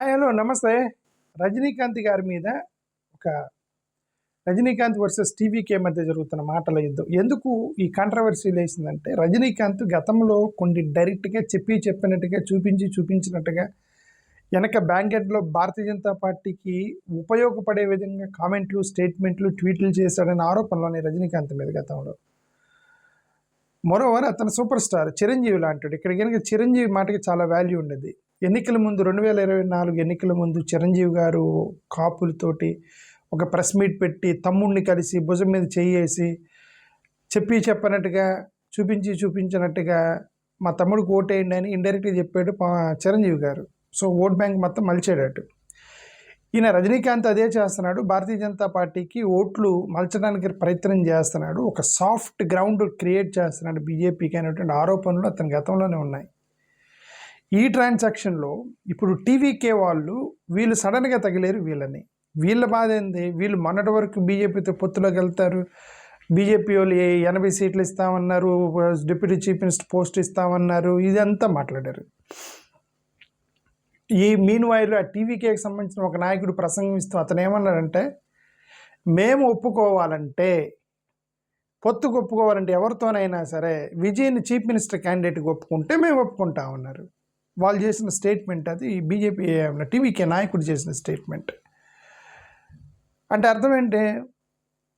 Hello నమస్తే. రజనీకాంత్ గారి మీద ఒక రజనీకాంత్ వర్సెస్ టీవీకే మధ్య జరుగుతున్న మాటల యుద్ధం. ఎందుకు ఈ కాంట్రవర్సీ లేసిందంటే, రజనీకాంత్ గతంలో కొన్ని డైరెక్ట్‌గా చెప్పినట్టుగా, చూపించినట్టుగా వెనక బ్యాక్‌ఎండ్‌లో భారతీయ జనతా పార్టీకి ఉపయోగపడే విధంగా కామెంట్లు, స్టేట్మెంట్లు, ట్వీట్లు చేశాడనే ఆరోపణలున్నాయి రజనీకాంత్ మీద గతంలో. మరోవర్ అతను సూపర్ స్టార్, చిరంజీవి లాంటివాడు. ఇక్కడ గనుక చిరంజీవి మాటకి చాలా వాల్యూ ఉండేది. ఎన్నికల ముందు 2024 ఎన్నికల ముందు చిరంజీవి గారు కాపులతోటి ఒక ప్రెస్ మీట్ పెట్టి తమ్ముడిని కలిసి భుజం మీద చెయ్యేసి చెప్పినట్టుగా చూపించినట్టుగా మా తమ్ముడికి ఓటేయండి అని ఇండైరెక్ట్గా చెప్పాడు చిరంజీవి గారు. సో ఓట్ బ్యాంక్ మొత్తం మలిచాడట. ఈయన రజనీకాంత్ అదే చేస్తున్నాడు. భారతీయ జనతా పార్టీకి ఓట్లు మలచడానికి ప్రయత్నం చేస్తున్నాడు. ఒక సాఫ్ట్ గ్రౌండ్ క్రియేట్ చేస్తున్నాడు బీజేపీకి అనేటువంటి ఆరోపణలు అతని గతంలోనే ఉన్నాయి. ఈ ట్రాన్సాక్షన్లో ఇప్పుడు టీవీకే వీళ్ళు సడన్గా తగిలేరు వీళ్ళని. వీళ్ళ బాధ ఏంది? వీళ్ళు మొన్నటి వరకు బీజేపీతో పొత్తులోకి వెళ్తారు, బీజేపీ వాళ్ళు 80 సీట్లు ఇస్తామన్నారు, డిప్యూటీ చీఫ్ మినిస్టర్ పోస్ట్ ఇస్తామన్నారు, ఇదంతా మాట్లాడారు. ఈ మీన్ వైర్ ఆ టీవీకేకి సంబంధించిన ఒక నాయకుడు ప్రసంగిస్తూ అతను ఏమన్నాడంటే, మేము ఒప్పుకోవాలంటే, పొత్తుకు ఒప్పుకోవాలంటే ఎవరితోనైనా సరే విజయ్ని చీఫ్ మినిస్టర్ క్యాండిడేట్కి ఒప్పుకుంటే మేము ఒప్పుకుంటామన్నారు. వాళ్ళు చేసిన స్టేట్మెంట్ అది. బీజేపీ టీవీకే నాయకుడు చేసిన స్టేట్మెంట్. అంటే అర్థం ఏంటి?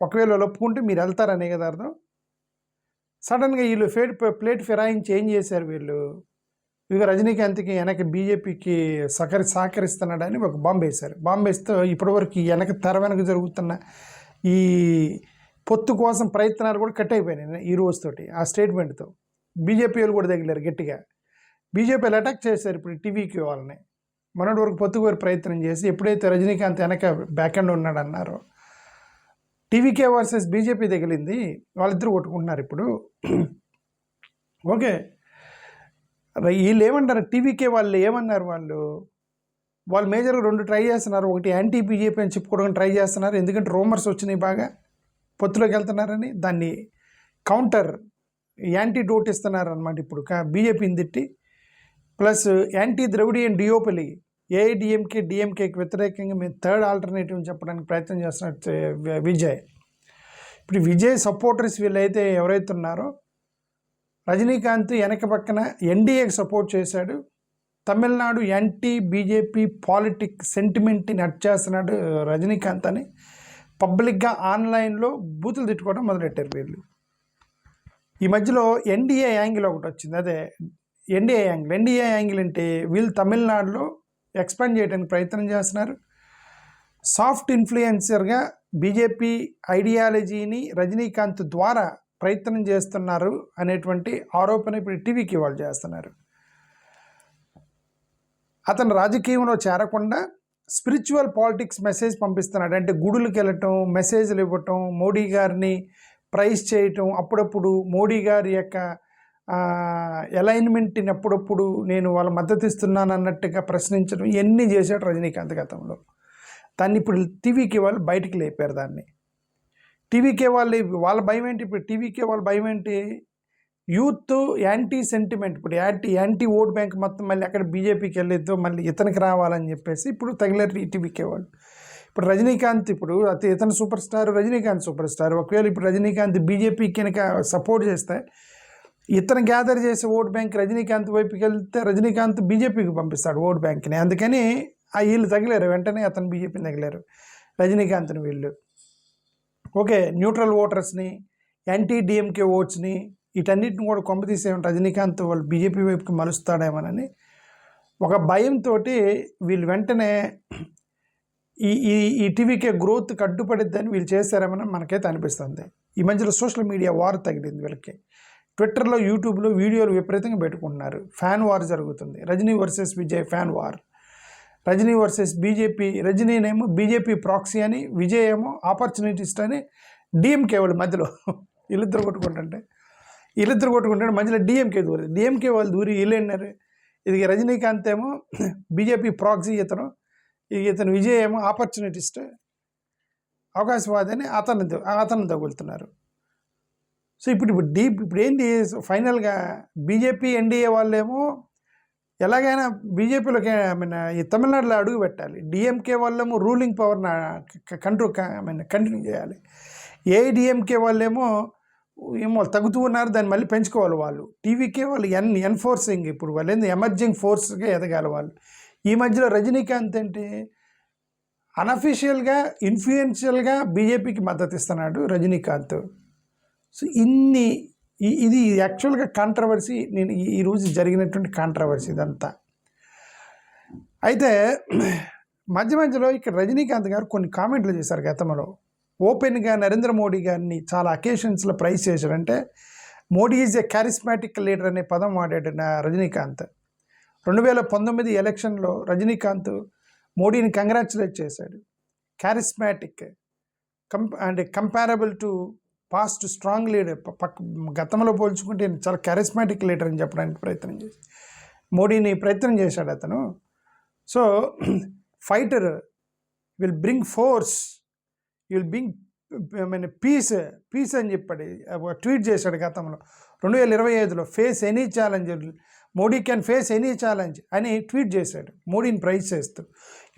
ఒకవేళ వాళ్ళు ఒప్పుకుంటే మీరు వెళ్తారనే కదా అర్థం. సడన్గా వీళ్ళు ప్లేట్ ఫిరాయించి ఏం చేశారు వీళ్ళు? ఇక రజనీకాంత్కి వెనక బీజేపీకి సహకరిస్తున్నాడని ఒక బాంబు వేశారు. బాంబు వేస్తే ఇప్పటివరకు తెర వెనక జరుగుతున్న ఈ పొత్తు కోసం ప్రయత్నాలు కూడా కట్ అయిపోయినాయి ఈ రోజుతోటి, ఆ స్టేట్మెంట్తో. బీజేపీ వాళ్ళు కూడా తగిలారు గట్టిగా. బీజేపీ వాళ్ళు అటాక్ చేశారు ఇప్పుడు టీవీకి వాళ్ళని. మొన్నటి వరకు పొత్తుకోరి ప్రయత్నం చేసి ఎప్పుడైతే రజనీకాంత్ వెనక బ్యాక్ ఎండ్ ఉన్నాడన్నారో, టీవీకే వర్సెస్ బీజేపీ తగిలింది, వాళ్ళిద్దరూ కొట్టుకుంటున్నారు ఇప్పుడు. ఓకే, వీళ్ళు ఏమంటారు? టీవీకే వాళ్ళు ఏమన్నారు? వాళ్ళు మేజర్గా 2 ట్రై చేస్తున్నారు. ఒకటి యాంటీ బీజేపీ అని చెప్పుకోవడానికి ట్రై చేస్తున్నారు, ఎందుకంటే రూమర్స్ వచ్చినాయి బాగా పొత్తులోకి వెళ్తున్నారని. దాన్ని కౌంటర్ యాంటీడోట్ ఇస్తున్నారు అనమాట ఇప్పుడు బీజేపీని తిట్టి. ప్లస్ యాంటీ ద్రవిడియన్ డియోపలి, ఏఐడిఎంకే డిఎంకేకి వ్యతిరేకంగా మేము థర్డ్ ఆల్టర్నేటివ్ చెప్పడానికి ప్రయత్నం చేస్తున్నట్టు విజయ్. ఇప్పుడు విజయ్ సపోర్టర్స్ వీళ్ళైతే ఎవరైతే ఉన్నారో, రజనీకాంత్ వెనక పక్కన ఎన్డీఏకి సపోర్ట్ చేశాడు. తమిళనాడు యాంటీ బీజేపీ పాలిటిక్ సెంటిమెంట్ని నట్ చేస్తున్నాడు రజనీకాంత్ అని పబ్లిక్గా ఆన్లైన్లో బూతులు తిట్టుకోవడం మొదలెట్టారు వీళ్ళు. ఈ మధ్యలో ఎన్డీఏ యాంగిల్ ఒకటి వచ్చింది. అదే ఎన్డీఏ యాంగిల్ అంటే వీళ్ళు తమిళనాడులో ఎక్స్పాండ్ చేయడానికి ప్రయత్నం చేస్తున్నారు. సాఫ్ట్ ఇన్ఫ్లుయెన్సర్గా బీజేపీ ఐడియాలజీని రజనీకాంత్ ద్వారా ప్రయత్నం చేస్తున్నారు అనేటువంటి ఆరోపణ ఇప్పుడు టీవీకి వాళ్ళు చేస్తున్నారు. అతను రాజకీయంలో చేరకుండా స్పిరిచువల్ పాలిటిక్స్ మెసేజ్ పంపిస్తున్నాడు. అంటే గుడులకు వెళ్ళటం, మెసేజ్లు ఇవ్వటం, మోడీ గారిని ప్రైజ్ చేయటం, అప్పుడప్పుడు మోడీ గారి యొక్క అలైన్మెంట్ని అప్పుడప్పుడు నేను వాళ్ళ మద్దతు ఇస్తున్నాను అన్నట్టుగా ప్రశ్నించడం, ఇవన్నీ చేశాడు రజనీకాంత్ గతంలో. దాన్ని ఇప్పుడు టీవీకి వాళ్ళు బయటికి లేపారు. దాన్ని టీవీకే వాళ్ళ భయం ఏంటి? ఇప్పుడు టీవీకే వాళ్ళ భయం ఏంటి? యూత్ యాంటీ సెంటిమెంట్, ఇప్పుడు యాంటీ ఓట్ బ్యాంక్ మొత్తం మళ్ళీ అక్కడ బీజేపీకి వెళ్ళేద్దు, మళ్ళీ ఇతనికి రావాలని చెప్పేసి ఇప్పుడు తగిలేరు ఈ టీవీకే వాళ్ళు. ఇప్పుడు రజనీకాంత్, ఇప్పుడు ఇతను super star, Rajinikanth super star. ఒకవేళ ఇప్పుడు రజనీకాంత్ బీజేపీకి కనుక సపోర్ట్ చేస్తే, ఇతను గ్యాదర్ చేసే ఓట్ బ్యాంక్ రజనీకాంత్ వైపుకి వెళ్తే రజనీకాంత్ బీజేపీకి పంపిస్తాడు ఓట్ బ్యాంక్ని. అందుకని వీళ్ళు తగిలేరు, వెంటనే అతను బీజేపీని తగిలేరు రజనీకాంత్ని వీళ్ళు. ఓకే, న్యూట్రల్ ఓటర్స్ని, యాంటీ డిఎంకే ఓట్స్ని, వీటన్నిటిని కూడా కొంపతీసేమని రజనీకాంత్ వాళ్ళు బీజేపీ వైపుకి మలుస్తాడేమోనని ఒక భయంతో వీళ్ళు వెంటనే ఈ టీవీకే గ్రోత్ అడ్డుపడిద్దని వీళ్ళు చేస్తారేమని మనకైతే అనిపిస్తుంది. ఈ మధ్యలో సోషల్ మీడియా వార్ తగిలింది వీళ్ళకి. ట్విట్టర్లో, యూట్యూబ్లో వీడియోలు విపరీతంగా పెట్టుకుంటున్నారు. ఫ్యాన్ వార్ జరుగుతుంది. Rajini versus Vijay fan war. Rajini versus BJP. రజనీనేమో బీజేపీ ప్రాక్సీ అని, విజయ్ ఏమో ఆపర్చునిటిస్ట్ అని డిఎంకే వాళ్ళు మధ్యలో వీళ్ళిద్దరు కొట్టుకుంటుంటే మధ్యలో డిఎంకే వాళ్ళు దూరి వీళ్ళేన్నారు. ఇది రజనీకాంత్ ఏమో బీజేపీ ప్రాక్సీ, ఇతను విజయ్ ఏమో ఆపర్చునిటిస్ట్, అవకాశవాది అని అతను తగులుతున్నారు. సో ఇప్పుడు ఏంటి ఫైనల్గా బీజేపీ ఎన్డీఏ వాళ్ళేమో ఎలాగైనా బీజేపీలోకి ఐ మీన్ ఈ తమిళనాడులో అడుగు పెట్టాలి. డిఎంకే వాళ్ళేమో రూలింగ్ పవర్ని కంటిన్యూ చేయాలి. ఏఐడిఎంకే వాళ్ళేమో తగ్గుతూ ఉన్నారు, దాన్ని మళ్ళీ పెంచుకోవాలి వాళ్ళు. టీవీకే వాళ్ళు ఎన్ఫోర్సింగ్, ఇప్పుడు వాళ్ళు ఏంది ఎమర్జింగ్ ఫోర్స్గా ఎదగాలి వాళ్ళు. ఈ మధ్యలో రజనీకాంత్ అంటే అనఫీషియల్గా ఇన్ఫ్లుయెన్షియల్గా బీజేపీకి మద్దతు ఇస్తున్నాడు రజనీకాంత్. సో ఇది యాక్చువల్గా కాంట్రవర్సీ, నేను ఈరోజు జరిగినటువంటి కాంట్రవర్సీ ఇదంతా. అయితే మధ్యలో ఇక్కడ రజనీకాంత్ గారు కొన్ని కామెంట్లు చేశారు గతంలో. ఓపెన్గా నరేంద్ర మోడీ గారిని చాలా అకేషన్స్లో ప్రైజ్ చేశాడంటే Modi is a charismatic leader అనే పదం వాడాడు రజనీకాంత్. 2019 ఎలక్షన్లో రజనీకాంత్ మోడీని కంగ్రాచులేట్ చేశాడు. Charismatic and comparable to past strong leader, గతంలో పోల్చుకుంటే చాలా క్యారిస్మాటిక్ లీడర్ అని చెప్పడానికి ప్రయత్నం చేసి మోడీని ప్రయత్నం చేశాడు అతను. So fighter will bring force, will bring peace అని చెప్పాడు, ట్వీట్ చేశాడు గతంలో 2025లో. Face any challenge, Modi can face any challenge అని ట్వీట్ చేశాడు మోడీని ప్రైజ్ చేస్తూ.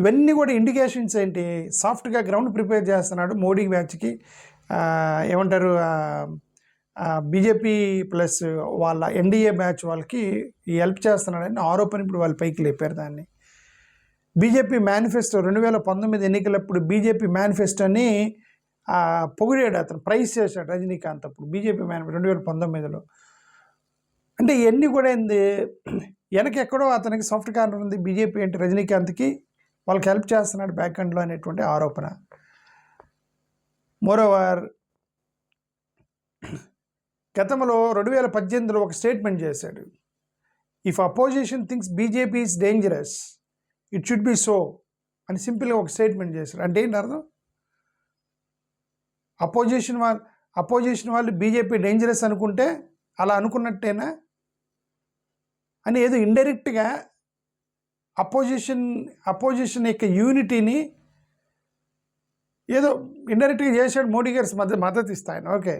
ఇవన్నీ కూడా ఇండికేషన్స్ ఏంటి, సాఫ్ట్గా గ్రౌండ్ ప్రిపేర్ చేస్తున్నాడు మోడీ బ్యాచ్కి. ఏమంటారు, బీజేపీ ప్లస్ వాళ్ళ ఎన్డీఏ బ్యాచ్ వాళ్ళకి హెల్ప్ చేస్తున్నాడని ఆరోపణ ఇప్పుడు వాళ్ళు పైకి లేపారు దాన్ని. బీజేపీ మేనిఫెస్టో 2019 ఎన్నికలప్పుడు బీజేపీ మేనిఫెస్టోని పొగిడాడు అతను, ప్రైజ్ చేశాడు రజనీకాంత్ అప్పుడు బీజేపీ మేనిఫెస్టో 2019లో. అంటే ఇవన్నీ కూడా ఏంది, వెనకెక్కడో అతనికి సాఫ్ట్ కార్నర్ ఉంది బీజేపీ అంటే రజనీకాంత్కి, వాళ్ళకి హెల్ప్ చేస్తున్నాడు బ్యాక్ ఎండ్లో అనేటువంటి ఆరోపణ. మోరోవర్ గతంలో 2018లో ఒక స్టేట్మెంట్ చేశాడు, if opposition thinks BJP is dangerous it should be so అని సింపుల్గా ఒక స్టేట్మెంట్ చేశాడు. అంటే ఏంటి అర్థం, అపోజిషన్ వాళ్ళు బీజేపీ డేంజరస్ అనుకుంటే అలా అనుకున్నట్టేనా అని ఏదో ఇండైరెక్ట్గా అపోజిషన్ యొక్క యూనిటీని ఏదో ఇండైరెక్ట్గా చేశాడు మోడీ గారి మద్దతు ఇస్తాయని. ఓకే,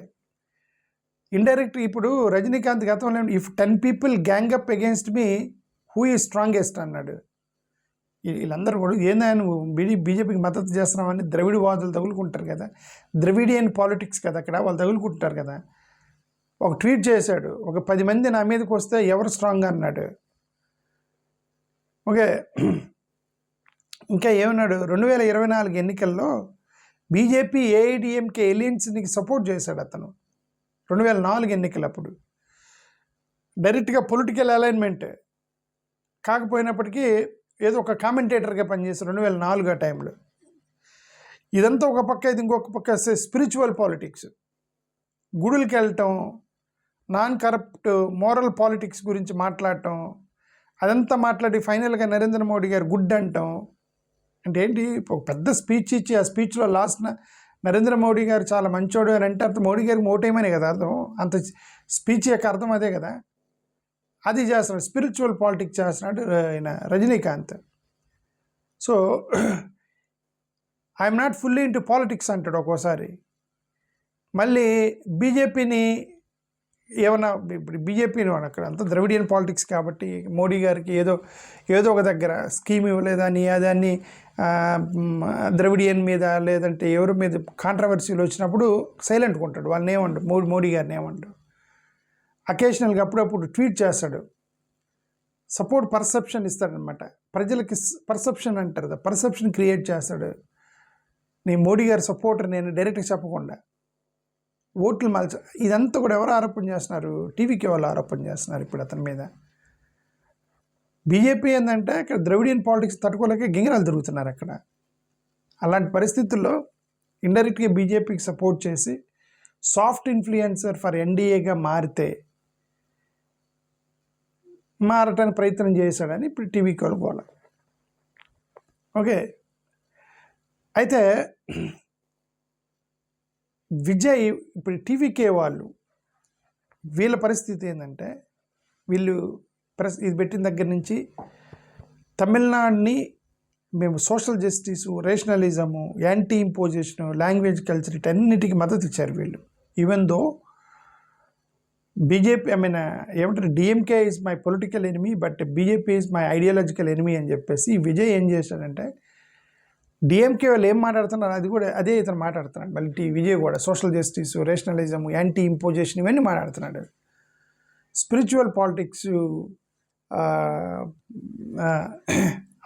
ఇండైరెక్ట్ ఇప్పుడు రజనీకాంత్ గతంలో if 10 people gang up against me who is strongest అన్నాడు. వీళ్ళందరూ కూడా ఏందా నువ్వు బీజేపీకి మద్దతు చేస్తున్నామని ద్రవిడవాదులు తగులుకుంటారు కదా, ద్రవిడియన్ పాలిటిక్స్ కదా అక్కడ, వాళ్ళు తగులుకుంటారు కదా. ఒక ట్వీట్ చేశాడు, ఒక 10 మంది నా మీదకి వస్తే ఎవరు స్ట్రాంగ్ అన్నాడు. ఓకే, ఇంకా ఏమన్నాడు, 2024 ఎన్నికల్లో బీజేపీ ఏఐడిఎంకే ఎలియన్స్ని సపోర్ట్ చేశాడు అతను 2004 ఎన్నికలప్పుడు. డైరెక్ట్గా పొలిటికల్ అలైన్మెంట్ కాకపోయినప్పటికీ ఏదో ఒక కామెంటేటర్గా పనిచేశారు 2004 ఆ టైంలో. ఇదంతా ఒక పక్క, ఇది ఇంకొక పక్క స్పిరిచువల్ పాలిటిక్స్, గుడులకి వెళ్ళటం, నాన్ కరప్ట్ మోరల్ పాలిటిక్స్ గురించి మాట్లాడటం, అదంతా మాట్లాడి ఫైనల్గా నరేంద్ర మోడీ గారు గుడ్ అంటాం. అంటే ఏంటి, ఒక పెద్ద స్పీచ్ ఇచ్చి ఆ స్పీచ్లో లాస్ట్న నరేంద్ర మోడీ గారు చాలా మంచోడు అని అంటే అర్థం మోడీ గారికి ఓటేమనే కదా అర్థం, అంత స్పీచ్ యొక్క అర్థం అదే కదా. అది చేస్తున్నాడు, స్పిరిచువల్ పాలిటిక్స్ చేస్తున్నాడు ఆయన Rajinikanth. So I'm not fully into politics అంటాడు ఒక్కోసారి. మళ్ళీ బీజేపీని ఏమన్నా, ఇప్పుడు బీజేపీని అక్కడ అంతా ద్రవిడియన్ పాలిటిక్స్ కాబట్టి మోడీ గారికి ఏదో ఒక దగ్గర స్కీమ్ ఇవ్వలేదని దాన్ని ద్రవిడియన్ మీద లేదంటే ఎవరి మీద కాంట్రవర్సీలు వచ్చినప్పుడు సైలెంట్గా ఉంటాడు, వాళ్ళని ఏమండు మోడీ గారిని ఏమండు. అకేషనల్గా అప్పుడప్పుడు ట్వీట్ చేస్తాడు, సపోర్ట్ పర్సెప్షన్ ఇస్తాడనమాట, ప్రజలకి పర్సెప్షన్ అంటారు కదా, పర్సెప్షన్ క్రియేట్ చేస్తాడు. నేను మోడీ గారి సపోర్టర్ నేను డైరెక్ట్గా చెప్పకుండా ఓట్లు ఇదంతా కూడా ఎవరు ఆరోపణ చేస్తున్నారు, టీవీకి వాళ్ళు ఆరోపణ చేస్తున్నారు ఇప్పుడు అతని మీద. బీజేపీ ఏంటంటే అక్కడ ద్రవిడియన్ పాలిటిక్స్ తట్టుకోలేక గింగిరాలు తిరుగుతున్నారు అక్కడ. అలాంటి పరిస్థితుల్లో ఇండైరెక్ట్గా బీజేపీకి సపోర్ట్ చేసి సాఫ్ట్ ఇన్ఫ్లుయెన్సర్ ఫర్ ఎన్డీఏగా మారటానికి ప్రయత్నం చేశాడని ఇప్పుడు టీవీకి వాళ్ళు గోల. ఓకే, అయితే విజయ్ ఇప్పుడు టీవీకే వాళ్ళు వీళ్ళ పరిస్థితి ఏంటంటే, వీళ్ళు ఇది పెట్టిన దగ్గర నుంచి తమిళనాడుని మేము social justice, rationalism, anti imposition, language culture వీటన్నిటికీ మద్దతు ఇచ్చారు వీళ్ళు. Even though BJP I mean ఏమంటారు, DMK is my political enemy but BJP is my ideological enemy అని చెప్పేసి విజయ్ ఏం చేశాడంటే, డిఎంకే వాళ్ళు ఏం మాట్లాడుతున్నారు అది కూడా అదే ఇతను మాట్లాడుతున్నాడు. మళ్ళీ విజయ్ కూడా social justice, rationalism, anti imposition ఇవన్నీ మాట్లాడుతున్నాడు. స్పిరిచువల్ పాలిటిక్స్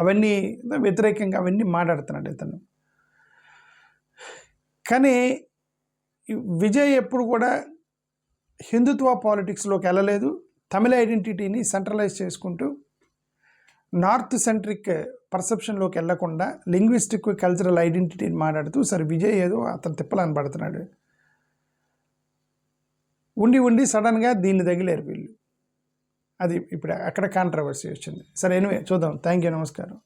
అవన్నీ వ్యతిరేకంగా అవన్నీ మాట్లాడుతున్నాడు ఇతను. కానీ విజయ్ ఎప్పుడు కూడా హిందుత్వ పాలిటిక్స్లోకి వెళ్ళలేదు. తమిళ ఐడెంటిటీని సెంట్రలైజ్ చేసుకుంటూ నార్త్ సెంట్రిక్ పర్సెప్షన్లోకి వెళ్లకుండా లింగ్విస్టిక్ కల్చరల్ ఐడెంటిటీని మాట్లాడుతూ సరే విజయ్ ఏదో అతను తిప్పలని పడుతున్నాడు. ఉండి సడన్గా దీన్ని తగిలేరు వీళ్ళు. అది ఇప్పుడు అక్కడ కాంట్రవర్సీ వచ్చింది. సరే ఎనివే చూద్దాం. థ్యాంక్ యూ, నమస్కారం.